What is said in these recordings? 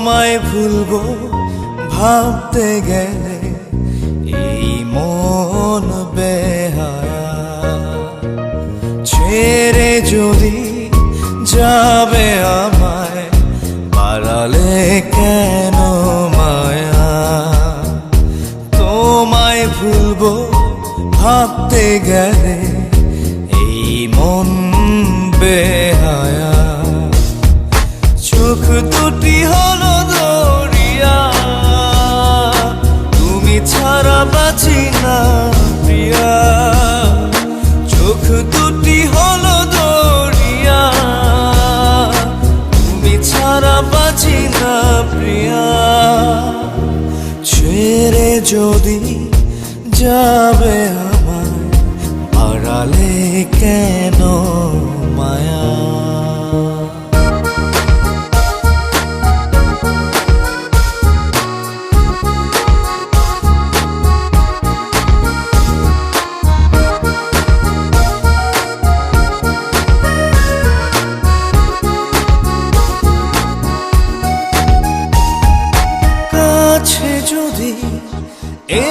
তোমায় ভুলবো ভাবতে গেলে এই মন বেহায়া। ছেড়ে যদি যাবে আমায় বাড়ালে কেন মায়া। তোমায় ভুলবো ভাবতে গেলে এই মন বেহায়া। চোখ দুটি হলো দরিয়া, তুমি ছাড়া বাঁচি না প্রিয়া। চোখ দুটি হলো দরিয়া, তুমি ছাড়া বাঁচি না প্রিয়া। ছেড়ে যদি যাবে আমায় আড়ালে কেন মায়া। কাছে যদি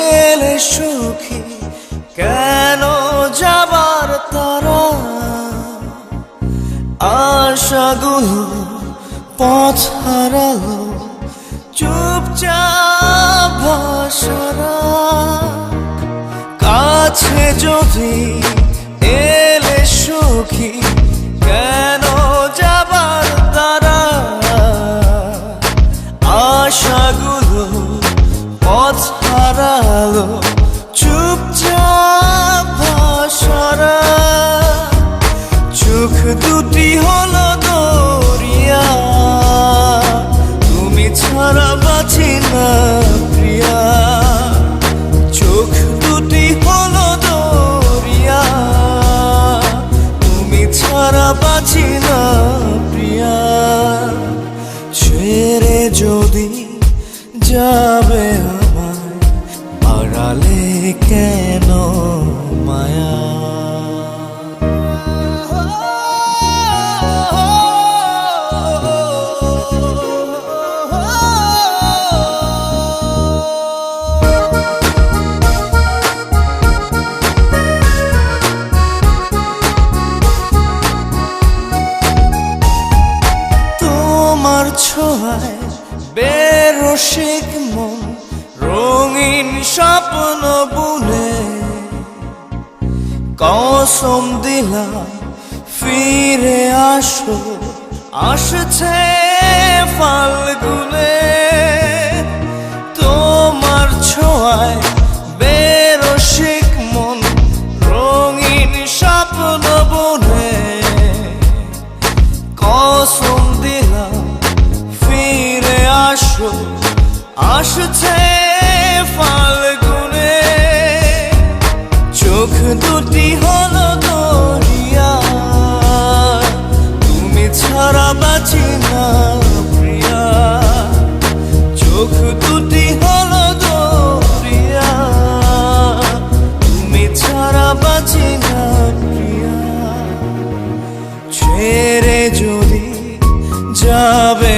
এলে সুখী কেন যাবার তারা। আশাগুলো পথ হারালো চুপচাপ ভাষারা। কাছে যদি এলে সুখী কেন যাবার তারা। আশাগুলো পথ হারালো চুপচাপ ভাষারা। চোখ দুটি হলো দরিয়া, তুমি ছাড়া বাঁচি না প্রিয়া। চোখ দুটি হলো দরিয়া, তুমি ছাড়া বাঁচি না প্রিয়া। ছেড়ে যদি যাবে আমায় আড়ালে কেন মায়া। তোমার ছোঁয়ায় বেরসিক মন রঙিন স্বপ্ন বুনে। কসম দিলাম ফিরে আসো, আসছে ফাল্গুনে। তোমার ছোঁয়ায় বেরসিক মন রঙিন স্বপ্ন বুনে। কসম দিলাম ফিরে আসো, আসছে ফাল্গুনে। চোখ দুটি হলো দরিয়া, তুমি ছাড়া বাঁচি না প্রিয়া। চোখ দুটি হলো দরিয়া, তুমি ছাড়া বাঁচি না প্রিয়া। ছেড়ে যদি যাবে